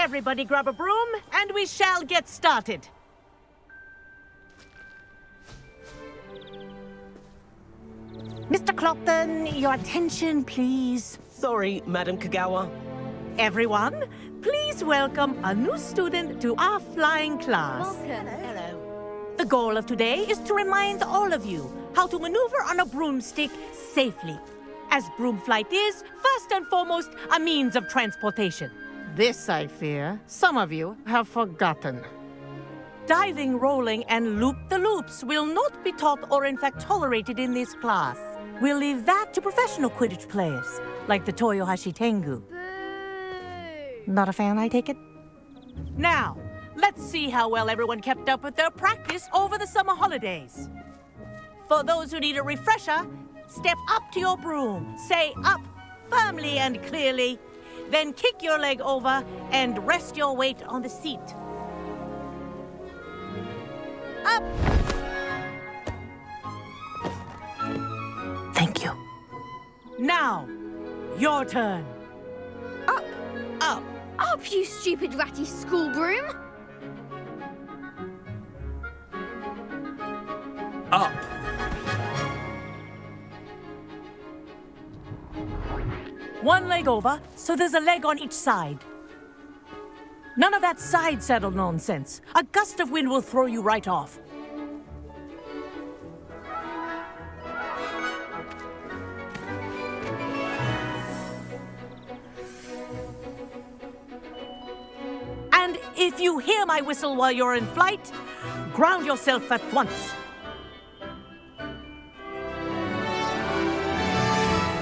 Everybody grab a broom, and we shall get started. Mr. Clopton, your attention, please. Sorry, Madam Kagawa. Everyone, please welcome a new student to our flying class. Welcome. Hello. The goal of today is to remind all of you how to maneuver on a broomstick safely, as broom flight is, first and foremost, a means of transportation. This, I fear, some of you have forgotten. Diving, rolling, and loop-the-loops will not be taught or in fact tolerated in this class. We'll leave that to professional Quidditch players, like the Toyohashi Tengu. Boo! Not a fan, I take it? Now, let's see how well everyone kept up with their practice over the summer holidays. For those who need a refresher, step up to your broom, say up firmly and clearly, then kick your leg over and rest your weight on the seat. Up! Thank you. Now, your turn. Up! Up! Up, you stupid ratty school broom! Up! One leg over, so there's a leg on each side. None of that side saddle nonsense. A gust of wind will throw you right off. And if you hear my whistle while you're in flight, ground yourself at once.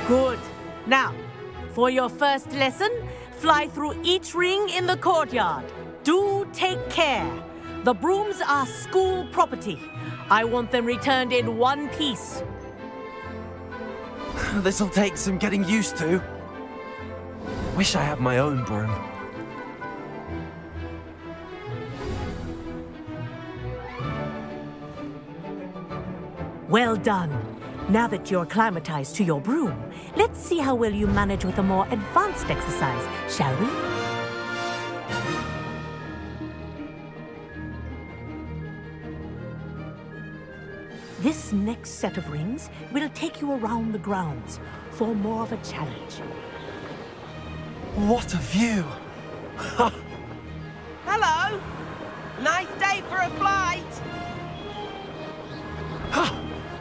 Good. Now, for your first lesson, fly through each ring in the courtyard. Do take care. The brooms are school property. I want them returned in one piece. This'll take some getting used to. Wish I had my own broom. Well done. Now that you're acclimatized to your broom, let's see how well you manage with a more advanced exercise, shall we? This next set of rings will take you around the grounds for more of a challenge. What a view! Hello! Nice day for a flight!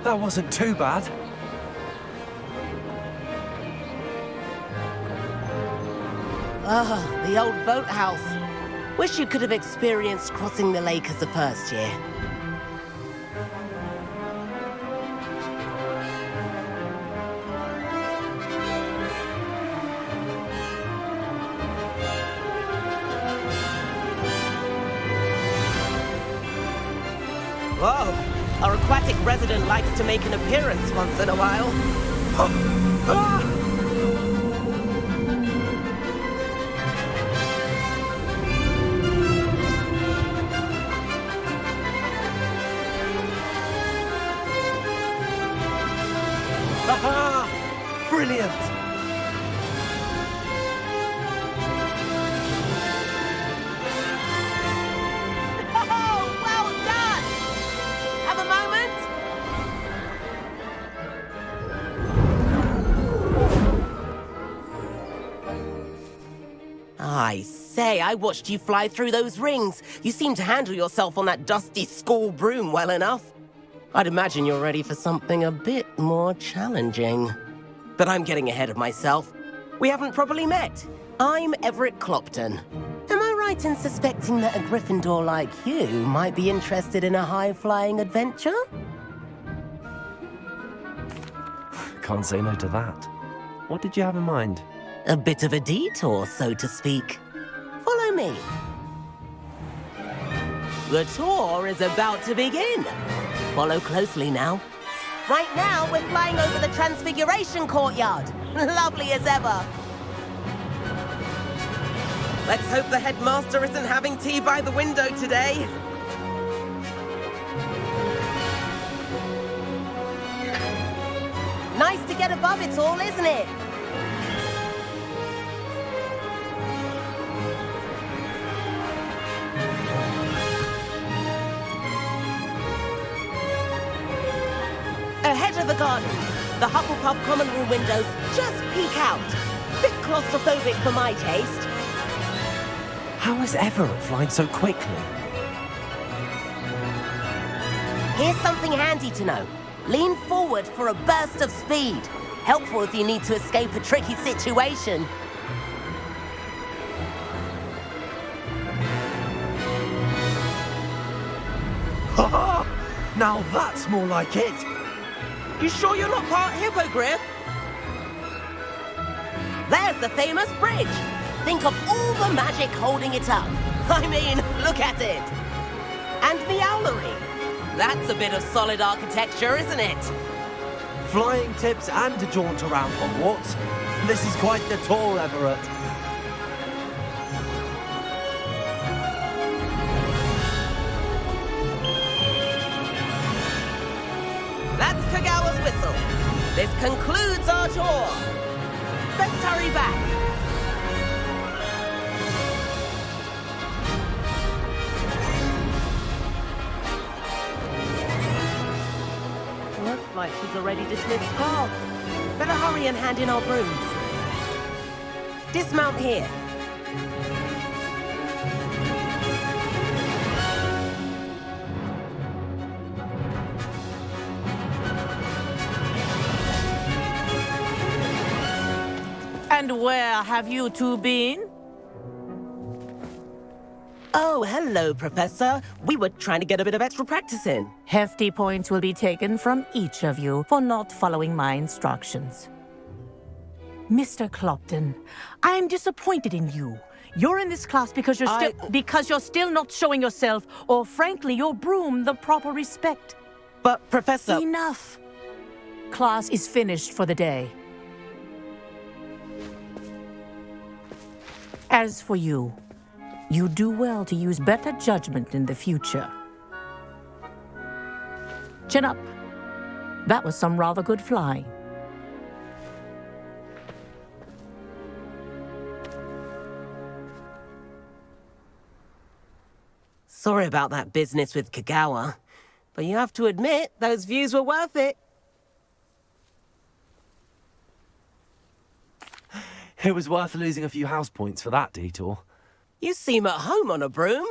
That wasn't too bad. Ah, the old boathouse. Wish you could have experienced crossing the lake as a first year. Whoa! Our aquatic resident likes to make an appearance once in a while. Aha! Brilliant! Oh, well done! Have a moment? I say, I watched you fly through those rings. You seem to handle yourself on that dusty school broom well enough. I'd imagine you're ready for something a bit more challenging. But I'm getting ahead of myself. We haven't properly met. I'm Everett Clopton. Am I right in suspecting that a Gryffindor like you might be interested in a high-flying adventure? Can't say no to that. What did you have in mind? A bit of a detour, so to speak. Follow me. The tour is about to begin. Follow closely now. Right now, we're flying over the Transfiguration Courtyard. Lovely as ever. Let's hope the headmaster isn't having tea by the window today. Nice to get above it all, isn't it? Gardens. The Hufflepuff common room windows just peek out. Bit claustrophobic for my taste. How is Everett flying so quickly? Here's something handy to know. Lean forward for a burst of speed. Helpful if you need to escape a tricky situation. Ha! Now that's more like it. You sure you're not part hippogriff? There's the famous bridge. Think of all the magic holding it up. I mean, look at it. And Meowlery. That's a bit of solid architecture, isn't it? Flying tips and a jaunt around Hogwarts. This is quite the tour, Everett. That's Kagawa's whistle. This concludes our tour. Let's hurry back. Looks like she's already dismissed calls. Better hurry and hand in our brooms. Dismount here. And where have you two been? Oh, hello, Professor. We were trying to get a bit of extra practice in. Hefty points will be taken from each of you for not following my instructions. Mr. Clopton, I'm disappointed in you. You're in this class because you're still not showing yourself, or frankly, your broom the proper respect. But, Professor... Enough. Class is finished for the day. As for you, you do well to use better judgment in the future. Chin up. That was some rather good flying. Sorry about that business with Kagawa, but you have to admit, those views were worth it. It was worth losing a few house points for that detour. You seem at home on a broom.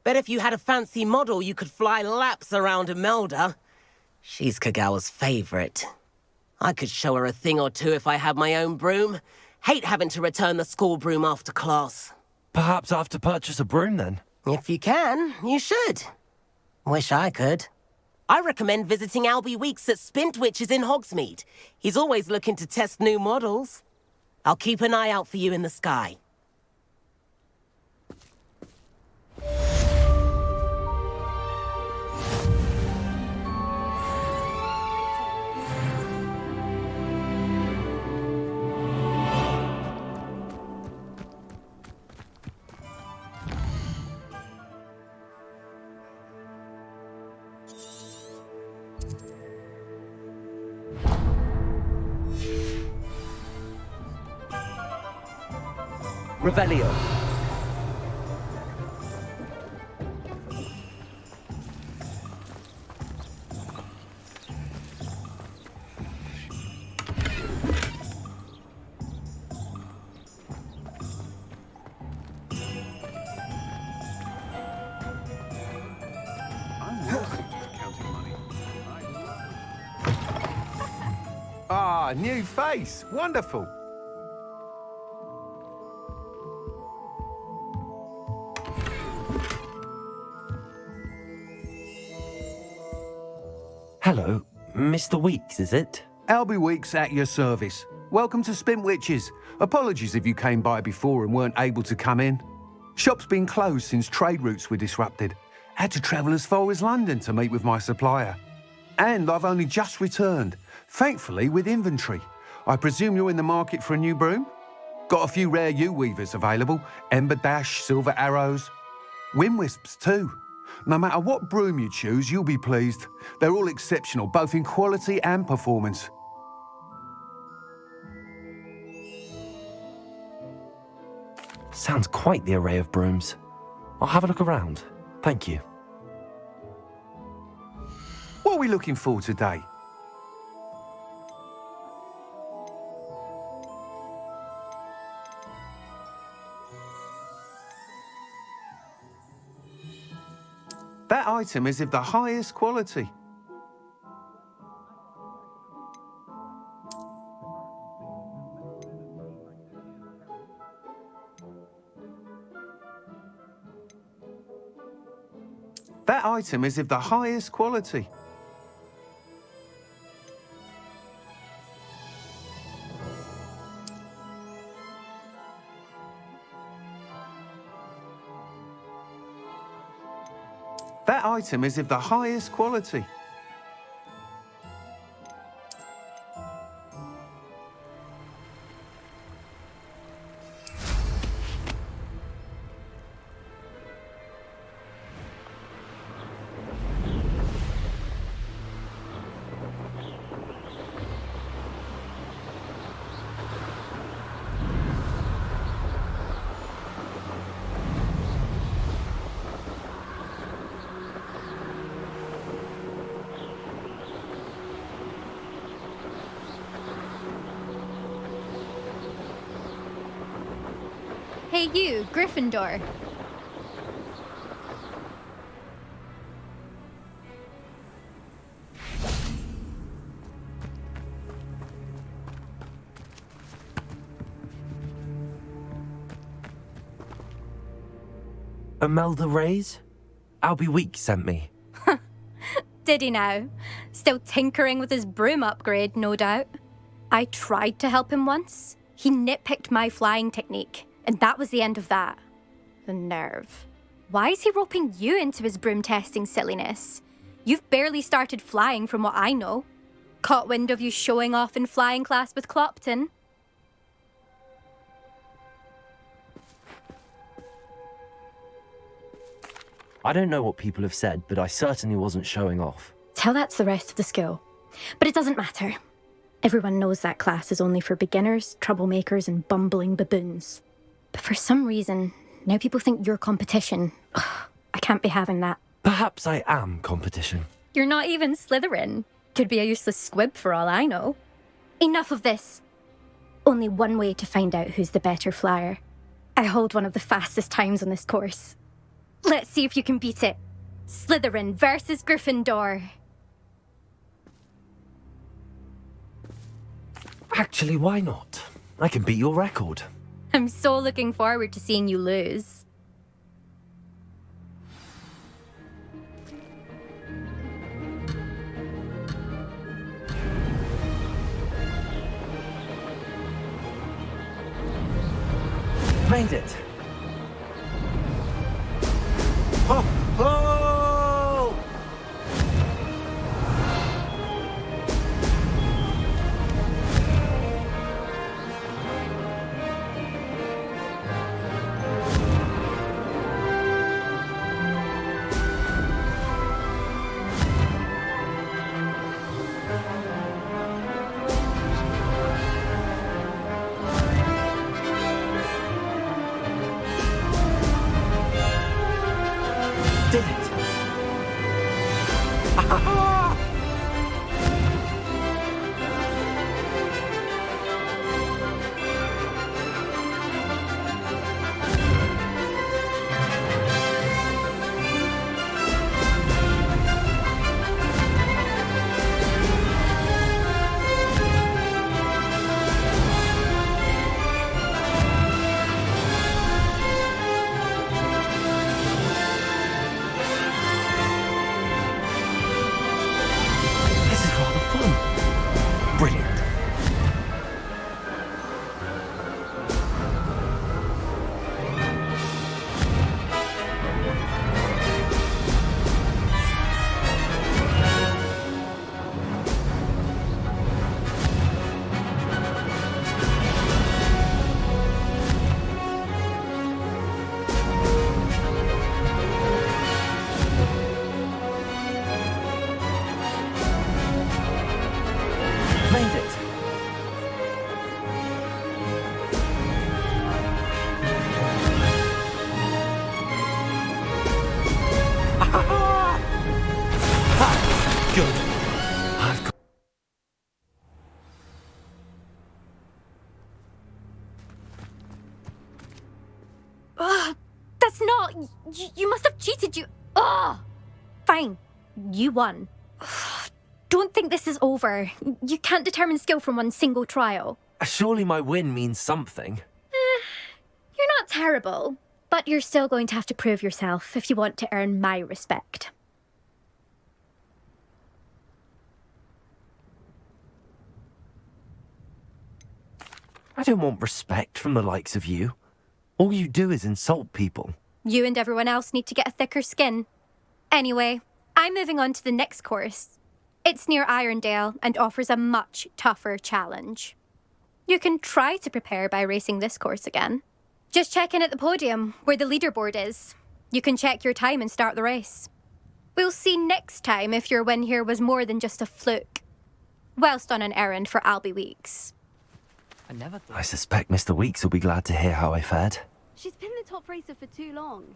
Bet if you had a fancy model, you could fly laps around Imelda. She's Kagawa's favorite. I could show her a thing or two if I had my own broom. Hate having to return the school broom after class. Perhaps I have to purchase a broom then. If you can, you should. Wish I could. I recommend visiting Albie Weeks at Spintwitches in Hogsmeade. He's always looking to test new models. I'll keep an eye out for you in the sky. Revelio. Ah, new face. Wonderful. Hello, Mr. Weeks, is it? Albie Weeks at your service. Welcome to Spintwitches. Apologies if you came by before and weren't able to come in. Shop's been closed since trade routes were disrupted. Had to travel as far as London to meet with my supplier. And I've only just returned, thankfully with inventory. I presume you're in the market for a new broom? Got a few rare U-weavers available, Ember Dash, Silver Arrows. Wind Wisps too. No matter what broom you choose, you'll be pleased. They're all exceptional, both in quality and performance. Sounds quite the array of brooms. I'll have a look around. Thank you. What are we looking for today? That item is of the highest quality. That item is of the highest quality. That item is of the highest quality. Hey you, Gryffindor. Imelda Reyes? Albie Week sent me. Did he now? Still tinkering with his broom upgrade, no doubt. I tried to help him once. He nitpicked my flying technique, and that was the end of that. The nerve. Why is he roping you into his broom testing silliness? You've barely started flying from what I know. Caught wind of you showing off in flying class with Clopton. I don't know what people have said, but I certainly wasn't showing off. Tell that to the rest of the school. But it doesn't matter. Everyone knows that class is only for beginners, troublemakers, and bumbling baboons. But for some reason, now people think you're competition. Ugh, I can't be having that. Perhaps I am competition. You're not even Slytherin. Could be a useless squib for all I know. Enough of this. Only one way to find out who's the better flyer. I hold one of the fastest times on this course. Let's see if you can beat it. Slytherin versus Gryffindor. Actually, why not? I can beat your record. I'm so looking forward to seeing you lose. Made it! Oh! Oh! Did it! Ah! This is rather fun. Brilliant. Made it. Ah! Good. I've got... Ugh, that's not... You must have cheated, you... Ugh! Fine. You won. Don't think this is over. You can't determine skill from one single trial. Surely my win means something. You're not terrible, but you're still going to have to prove yourself if you want to earn my respect. I don't want respect from the likes of you. All you do is insult people. You and everyone else need to get a thicker skin. Anyway, I'm moving on to the next course. It's near Irondale and offers a much tougher challenge. You can try to prepare by racing this course again. Just check in at the podium, where the leaderboard is. You can check your time and start the race. We'll see next time if your win here was more than just a fluke. Whilst on an errand for Albie Weeks. I suspect Mr. Weeks will be glad to hear how I fared. She's been the top racer for too long.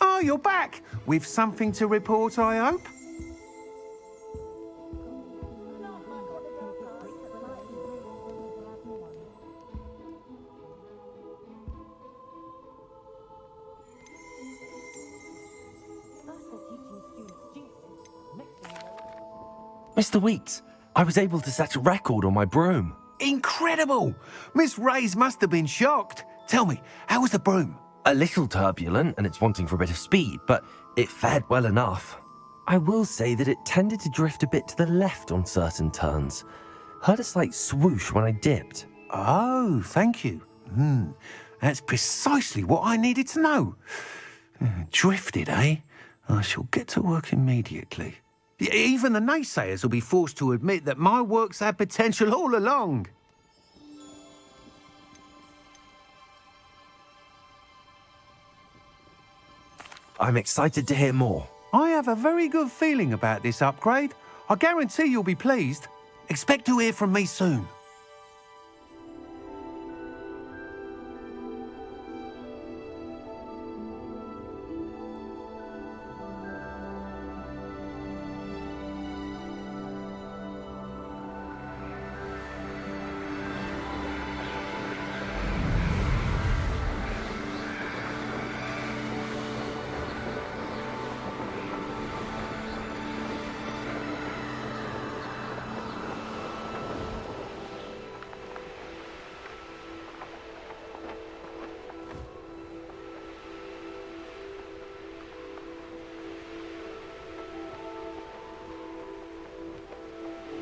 Oh, you're back! With something to report, I hope? Mr. Weeks, I was able to set a record on my broom. Incredible! Miss Reyes must have been shocked. Tell me, how was the broom? A little turbulent and it's wanting for a bit of speed, but it fared well enough. I will say that it tended to drift a bit to the left on certain turns. Heard a slight swoosh when I dipped. Oh, thank you. That's precisely what I needed to know. Drifted, eh? I shall get to work immediately. Even the naysayers will be forced to admit that my work's had potential all along. I'm excited to hear more. I have a very good feeling about this upgrade. I guarantee you'll be pleased. Expect to hear from me soon.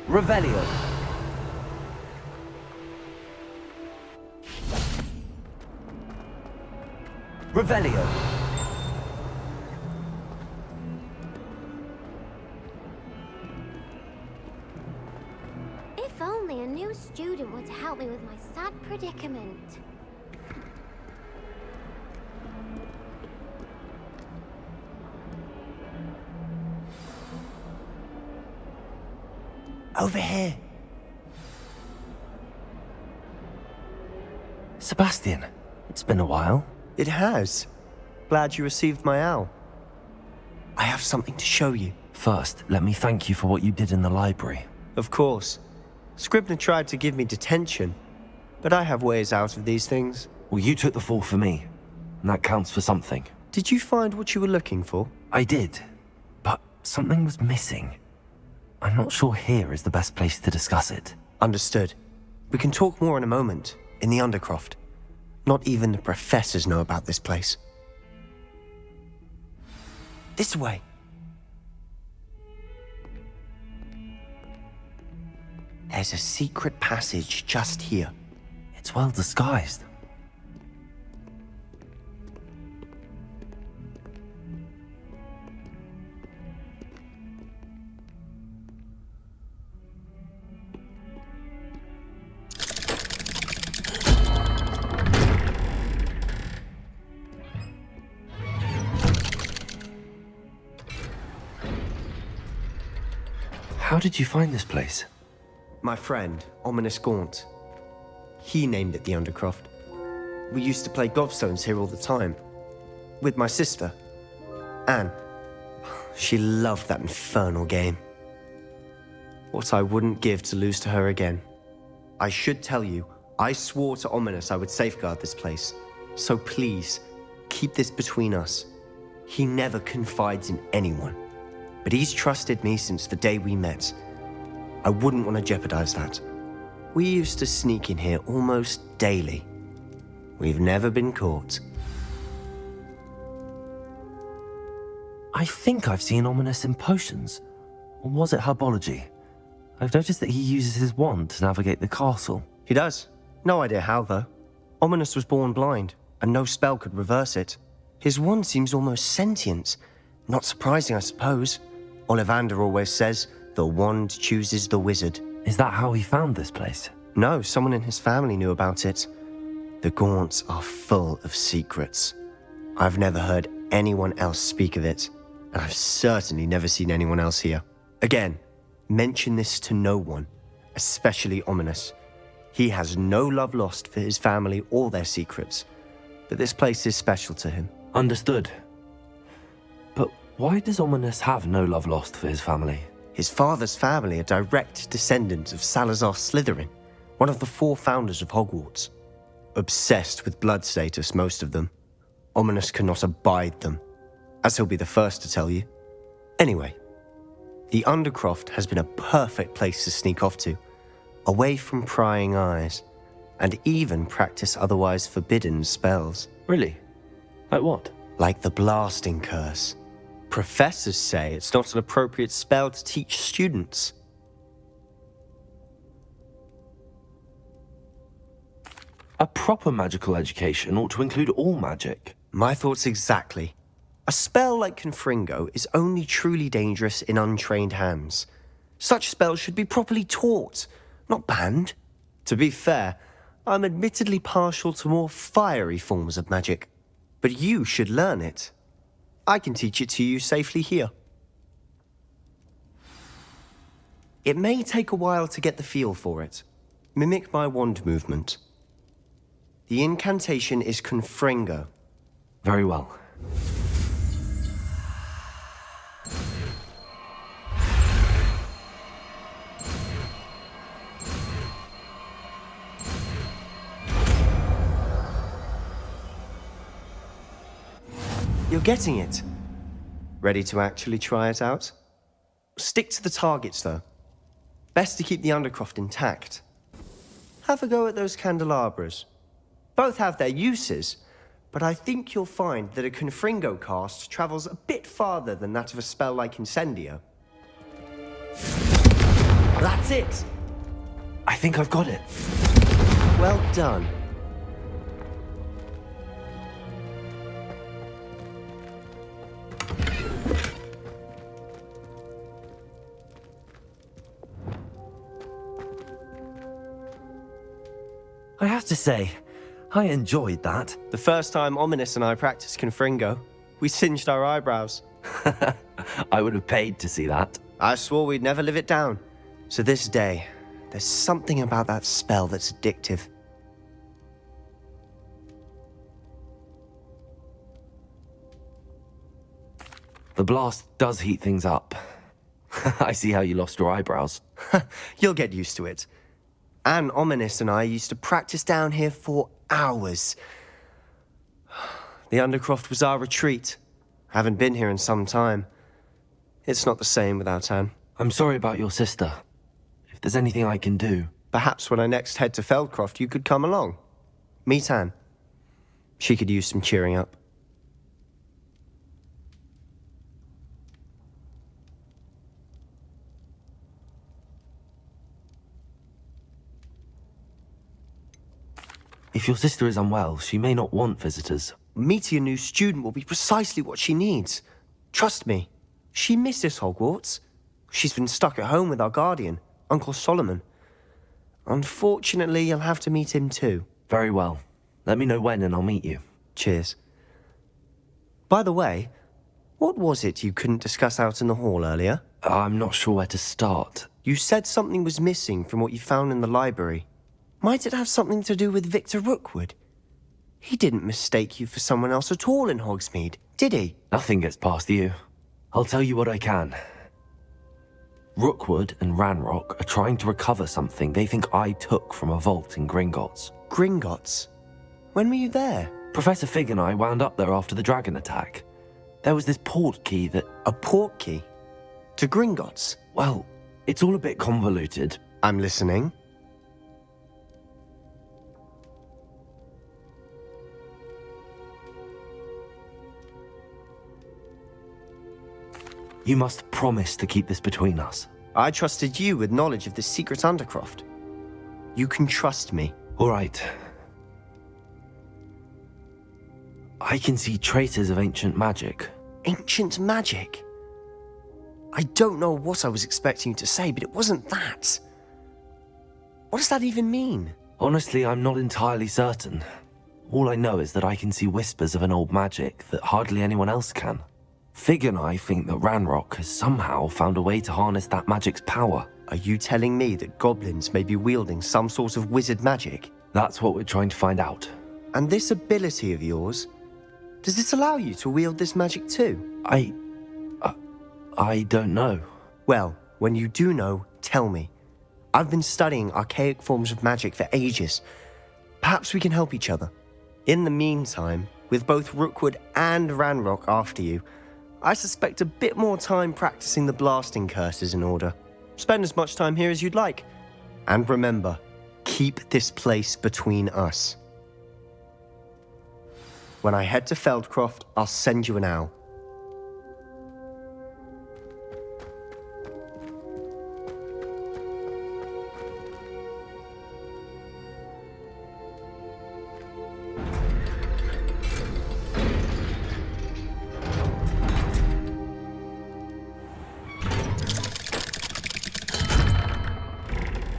Revelio. Revelio. If only a new student were to help me with my sad predicament. Over here. Sebastian, it's been a while. It has. Glad you received my owl. I have something to show you. First, let me thank you for what you did in the library. Of course. Scribner tried to give me detention, but I have ways out of these things. Well, you took the fall for me, and that counts for something. Did you find what you were looking for? I did, but something was missing. I'm not sure here is the best place to discuss it. Understood. We can talk more in a moment, in the Undercroft. Not even the professors know about this place. This way. There's a secret passage just here. It's well disguised. How did you find this place? My friend, Ominous Gaunt. He named it the Undercroft. We used to play gobstones here all the time. With my sister, Anne. She loved that infernal game. What I wouldn't give to lose to her again. I should tell you, I swore to Ominous I would safeguard this place. So please, keep this between us. He never confides in anyone, but he's trusted me since the day we met. I wouldn't want to jeopardize that. We used to sneak in here almost daily. We've never been caught. I think I've seen Ominous in potions. Or was it herbology? I've noticed that he uses his wand to navigate the castle. He does. No idea how, though. Ominous was born blind, and no spell could reverse it. His wand seems almost sentient. Not surprising, I suppose. Ollivander always says, the wand chooses the wizard. Is that how he found this place? No, someone in his family knew about it. The Gaunts are full of secrets. I've never heard anyone else speak of it, and I've certainly never seen anyone else here. Again, mention this to no one, especially Ominous. He has no love lost for his family or their secrets, but this place is special to him. Understood. But why does Ominous have no love lost for his family? His father's family are direct descendants of Salazar Slytherin, one of the 4 founders of Hogwarts. Obsessed with blood status, most of them. Ominous cannot abide them, as he'll be the first to tell you. Anyway, the Undercroft has been a perfect place to sneak off to, away from prying eyes, and even practice otherwise forbidden spells. Really? Like what? Like the blasting curse. Professors say it's not an appropriate spell to teach students. A proper magical education ought to include all magic. My thoughts exactly. A spell like Confringo is only truly dangerous in untrained hands. Such spells should be properly taught, not banned. To be fair, I'm admittedly partial to more fiery forms of magic, but you should learn it. I can teach it to you safely here. It may take a while to get the feel for it. Mimic my wand movement. The incantation is Confringo. Very well. You're getting it. Ready to actually try it out? Stick to the targets, though. Best to keep the Undercroft intact. Have a go at those candelabras. Both have their uses, but I think you'll find that a Confringo cast travels a bit farther than that of a spell like Incendio. That's it! I think I've got it. Well done. I have to say, I enjoyed that. The first time Ominous and I practiced Confringo, we singed our eyebrows. I would have paid to see that. I swore we'd never live it down. So this day, there's something about that spell that's addictive. The blast does heat things up. I see how you lost your eyebrows. You'll get used to it. Anne, Ominous and I used to practice down here for hours. The Undercroft was our retreat. Haven't been here in some time. It's not the same without Anne. I'm sorry about your sister. If there's anything I can do... Perhaps when I next head to Feldcroft, you could come along. Meet Anne. She could use some cheering up. If your sister is unwell, she may not want visitors. Meeting a new student will be precisely what she needs. Trust me, she misses Hogwarts. She's been stuck at home with our guardian, Uncle Solomon. Unfortunately, you'll have to meet him too. Very well. Let me know when and I'll meet you. Cheers. By the way, what was it you couldn't discuss out in the hall earlier? I'm not sure where to start. You said something was missing from what you found in the library. Might it have something to do with Victor Rookwood? He didn't mistake you for someone else at all in Hogsmeade, did he? Nothing gets past you. I'll tell you what I can. Rookwood and Ranrock are trying to recover something they think I took from a vault in Gringotts. Gringotts? When were you there? Professor Fig and I wound up there after the dragon attack. There was this port key that... A port key? To Gringotts? Well, it's all a bit convoluted. I'm listening. You must promise to keep this between us. I trusted you with knowledge of the secret Undercroft. You can trust me. All right. I can see traces of ancient magic. Ancient magic? I don't know what I was expecting you to say, but it wasn't that. What does that even mean? Honestly, I'm not entirely certain. All I know is that I can see whispers of an old magic that hardly anyone else can. Fig and I think that Ranrock has somehow found a way to harness that magic's power. Are you telling me that goblins may be wielding some sort of wizard magic? That's what we're trying to find out. And this ability of yours, does it allow you to wield this magic too? I don't know. Well, when you do know, tell me. I've been studying archaic forms of magic for ages. Perhaps we can help each other. In the meantime, with both Rookwood and Ranrock after you, I suspect a bit more time practicing the blasting curse is in order. Spend as much time here as you'd like. And remember, keep this place between us. When I head to Feldcroft, I'll send you an owl.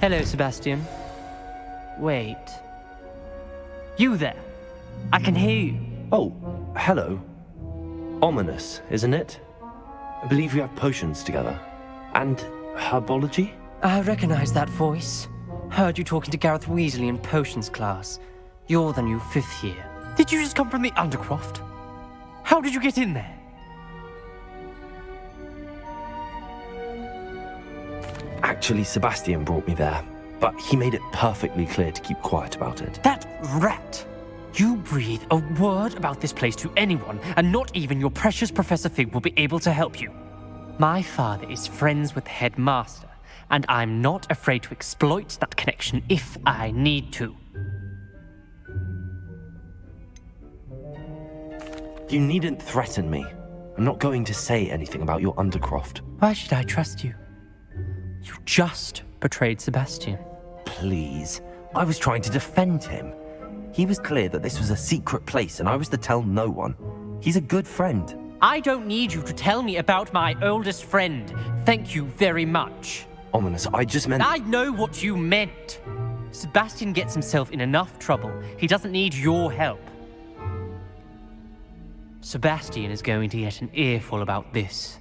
Hello, Sebastian. Wait. You there? I can hear you. Oh, hello. Ominous, isn't it? I believe we have potions together. And herbology? I recognize that voice. Heard you talking to Gareth Weasley in potions class. You're the new 5th year. Did you just come from the Undercroft? How did you get in there? Actually, Sebastian brought me there, but he made it perfectly clear to keep quiet about it. That rat! You breathe a word about this place to anyone, and not even your precious Professor Fig will be able to help you. My father is friends with the headmaster, and I'm not afraid to exploit that connection if I need to. You needn't threaten me. I'm not going to say anything about your Undercroft. Why should I trust you? You just betrayed Sebastian. Please. I was trying to defend him. He was clear that this was a secret place and I was to tell no one. He's a good friend. I don't need you to tell me about my oldest friend. Thank you very much. Ominous, I just meant... I know what you meant. Sebastian gets himself in enough trouble. He doesn't need your help. Sebastian is going to get an earful about this.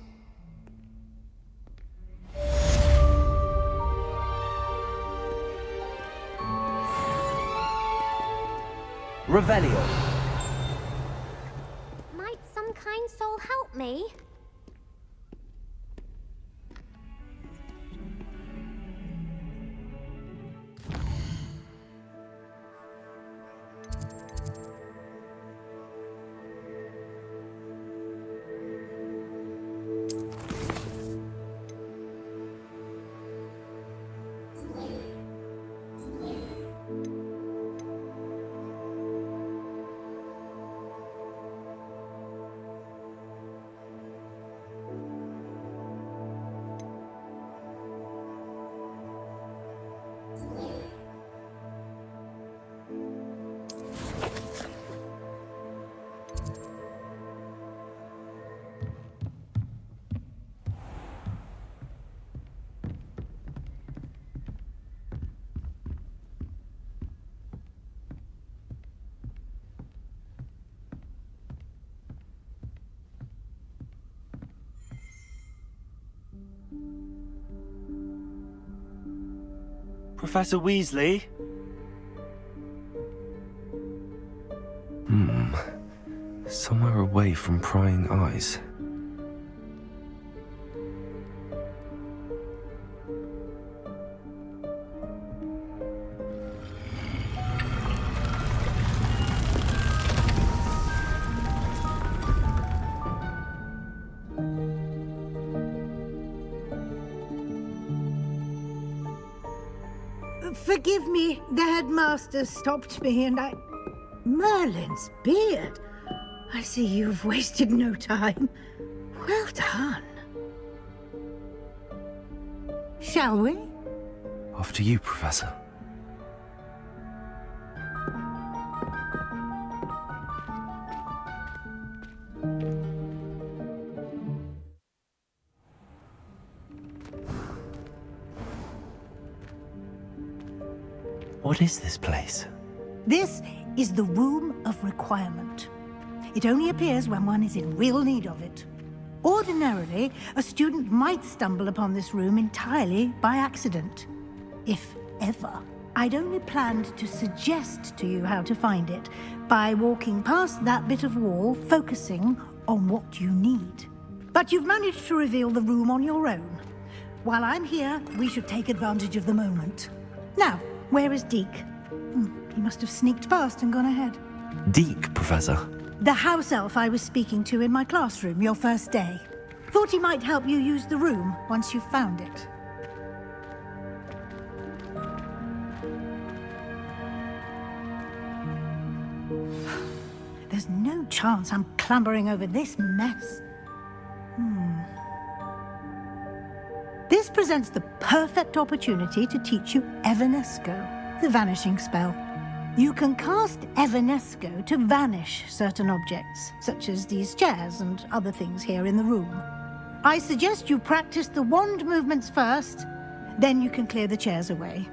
Revelio. Might some kind soul help me? Professor Weasley? Somewhere away from prying eyes. Forgive me, the headmaster stopped me and I... Merlin's beard. I see you've wasted no time. Well done. Shall we? After you, Professor. What is this place? This is the Room of Requirement. It only appears when one is in real need of it. Ordinarily, a student might stumble upon this room entirely by accident. If ever. I'd only planned to suggest to you how to find it by walking past that bit of wall, focusing on what you need. But you've managed to reveal the room on your own. While I'm here, we should take advantage of the moment. Now, where is Deke? He must have sneaked past and gone ahead. Deke, Professor. The house elf I was speaking to in my classroom your first day. Thought he might help you use the room once you've found it. There's no chance I'm clambering over this mess. This presents the perfect opportunity to teach you Evanesco, the vanishing spell. You can cast Evanesco to vanish certain objects, such as these chairs and other things here in the room. I suggest you practice the wand movements first, then you can clear the chairs away.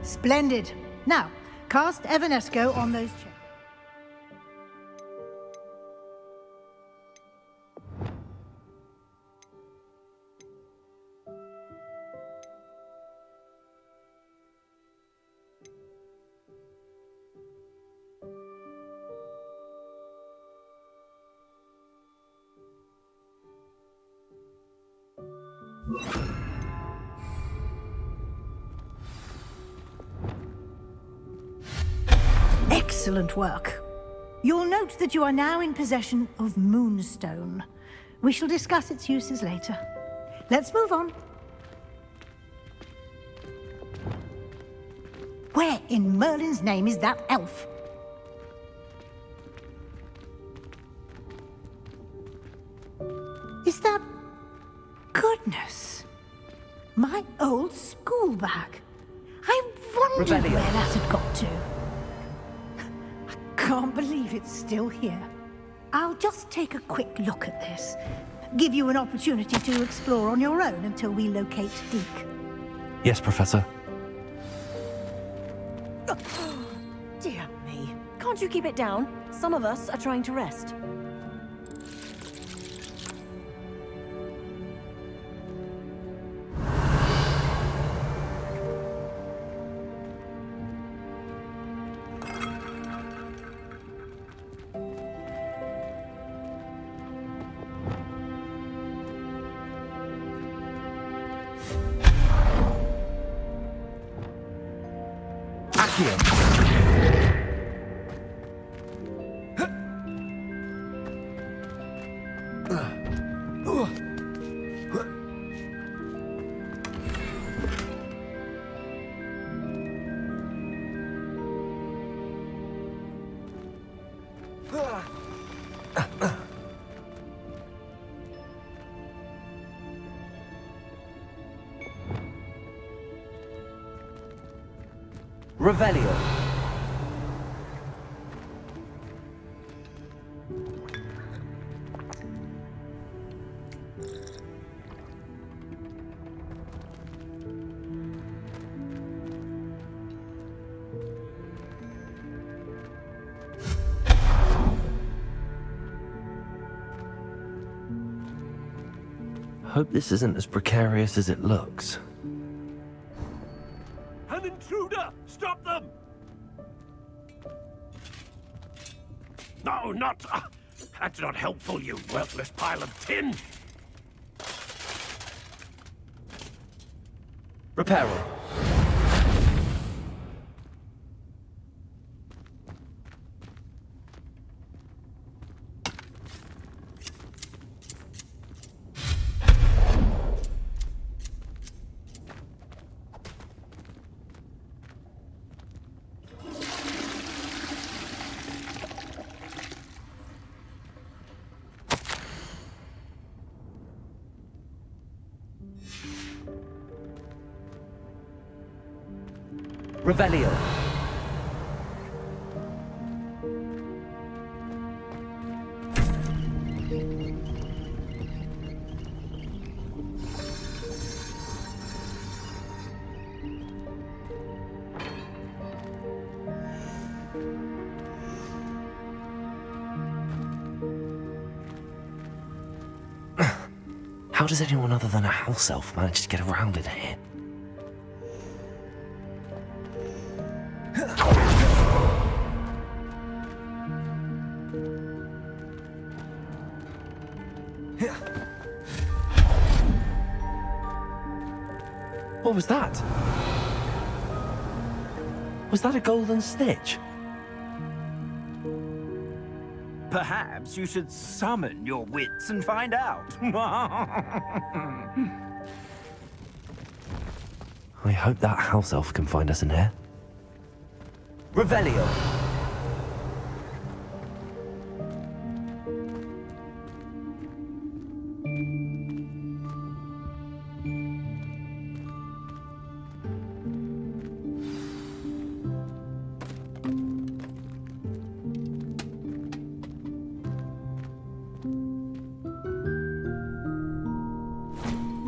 Splendid. Now, cast Evanesco on those chairs. Excellent work. You'll note that you are now in possession of Moonstone. We shall discuss its uses later. Let's move on. Where in Merlin's name is that elf? Is that... Goodness. My old school bag. I wondered where that had got to. Can't believe it's still here. I'll just take a quick look at this. Give you an opportunity to explore on your own until we locate Deke. Yes, Professor. Dear me. Can't you keep it down? Some of us are trying to rest. Revelio. Hope this isn't as precarious as it looks. An intruder! Stop them! No, not... that's not helpful, you worthless pile of tin! Reparo. Revelio. How does anyone other than a house elf manage to get around in here? What was that? Was that a golden snitch? Perhaps you should summon your wits and find out. I hope that house elf can find us in here. Revelio.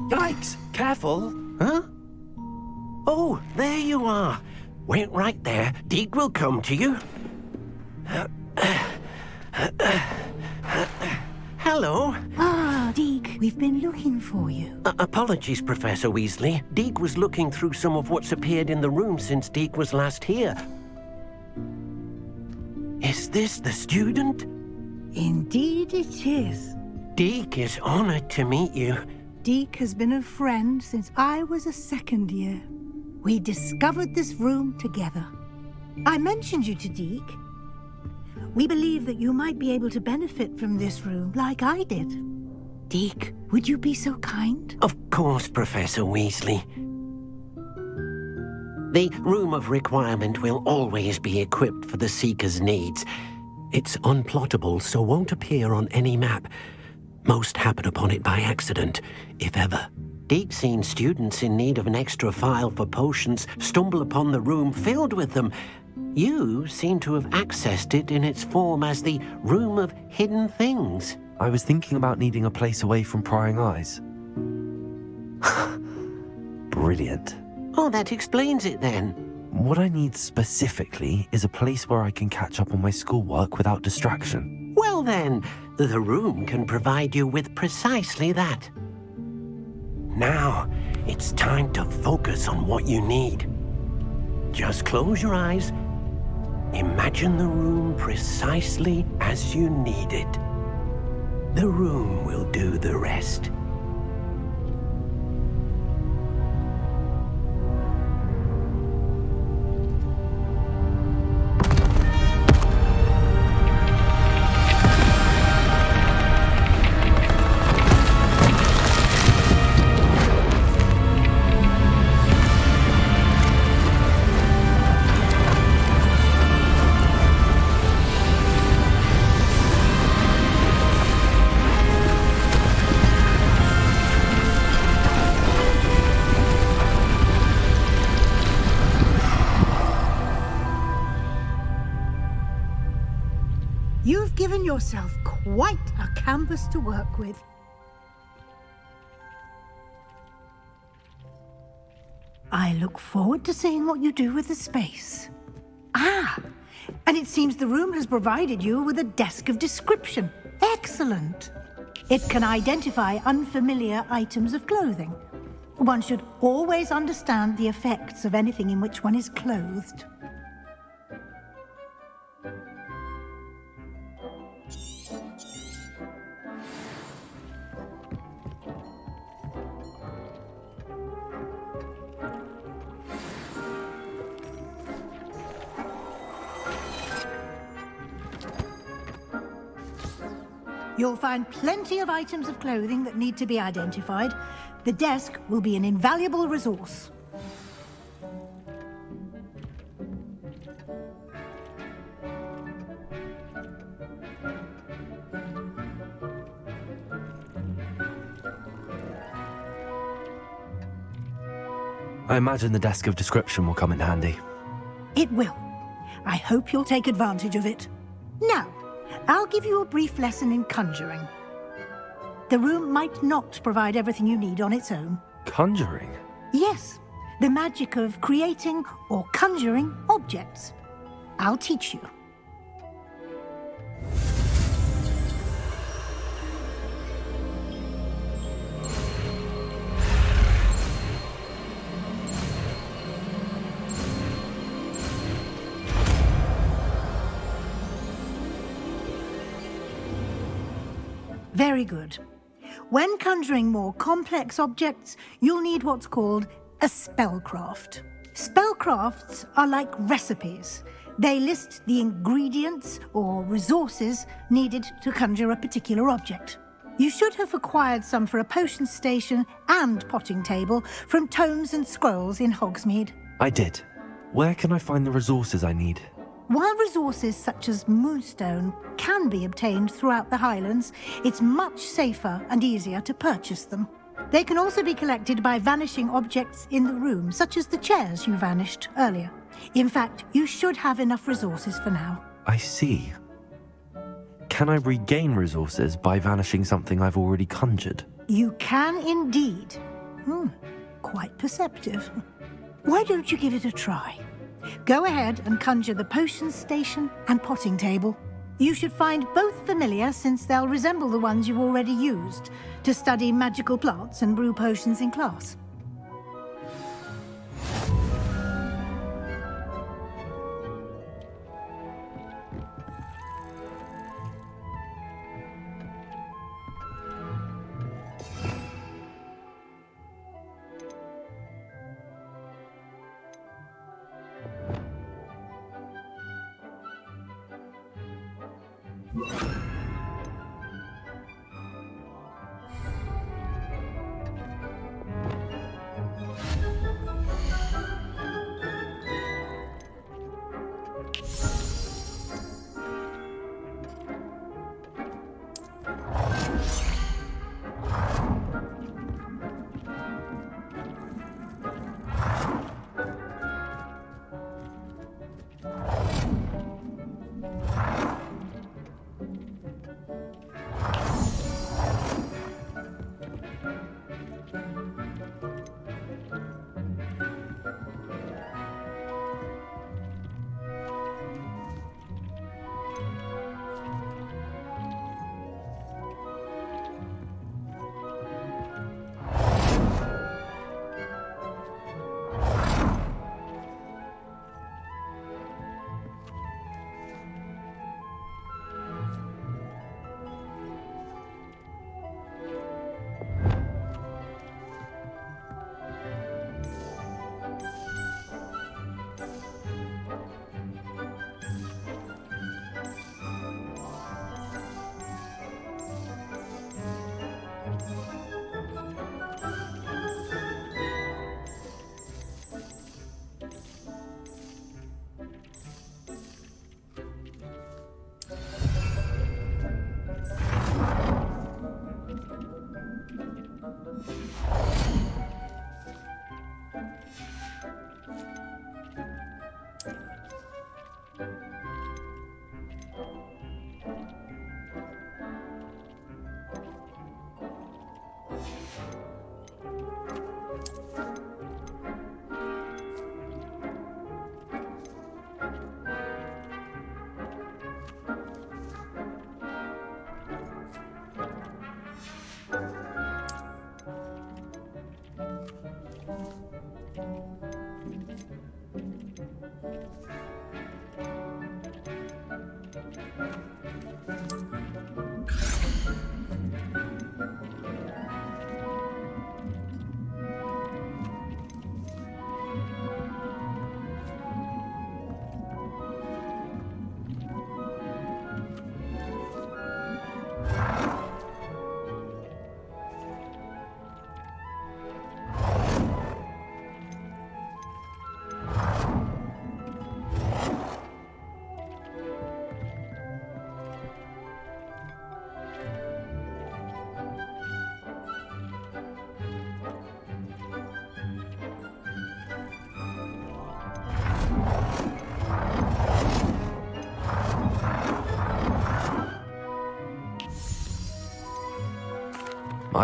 Yikes! Careful! Huh? Oh, there you are. Wait right there. Deke will come to you. Hello. Ah, Deke, we've been looking for you. Apologies, Professor Weasley. Deke was looking through some of what's appeared in the room since Deke was last here. Is this the student? Indeed it is. Deke is honored to meet you. Deke has been a friend since I was a second year. We discovered this room together. I mentioned you to Deke. We believe that you might be able to benefit from this room like I did. Deke, would you be so kind? Of course, Professor Weasley. The Room of Requirement will always be equipped for the Seeker's needs. It's unplottable, so won't appear on any map. Most happen upon it by accident, if ever. Deke's seen students in need of an extra file for potions stumble upon the room filled with them. You seem to have accessed it in its form as the Room of Hidden Things. I was thinking about needing a place away from prying eyes. Brilliant. Oh, that explains it then. What I need specifically is a place where I can catch up on my schoolwork without distraction. Well then, the room can provide you with precisely that. Now, it's time to focus on what you need. Just close your eyes. Imagine the room precisely as you need it. The room will do the rest. You've given yourself quite a canvas to work with. I look forward to seeing what you do with the space. Ah, and it seems the room has provided you with a desk of description. Excellent. It can identify unfamiliar items of clothing. One should always understand the effects of anything in which one is clothed. You'll find plenty of items of clothing that need to be identified. The desk will be an invaluable resource. I imagine the desk of description will come in handy. It will. I hope you'll take advantage of it. Now, I'll give you a brief lesson in conjuring. The room might not provide everything you need on its own. Conjuring? Yes, the magic of creating or conjuring objects. I'll teach you. Very good. When conjuring more complex objects, you'll need what's called a spellcraft. Spellcrafts are like recipes. They list the ingredients or resources needed to conjure a particular object. You should have acquired some for a potion station and potting table from tomes and scrolls in Hogsmeade. I did. Where can I find the resources I need? While resources such as moonstone can be obtained throughout the Highlands, it's much safer and easier to purchase them. They can also be collected by vanishing objects in the room, such as the chairs you vanished earlier. In fact, you should have enough resources for now. I see. Can I regain resources by vanishing something I've already conjured? You can indeed. Quite perceptive. Why don't you give it a try? Go ahead and conjure the potion station and potting table. You should find both familiar, since they'll resemble the ones you've already used to study magical plants and brew potions in class.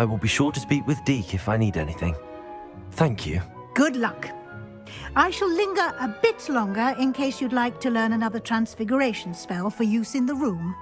I will be sure to speak with Deke if I need anything. Thank you. Good luck. I shall linger a bit longer in case you'd like to learn another transfiguration spell for use in the room.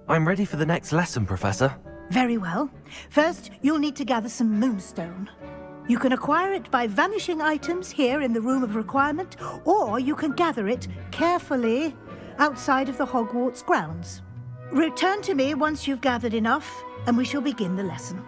I'm ready for the next lesson, Professor. Very well. First, you'll need to gather some moonstone. You can acquire it by vanishing items here in the Room of Requirement, or you can gather it carefully outside of the Hogwarts grounds. Return to me once you've gathered enough, and we shall begin the lesson.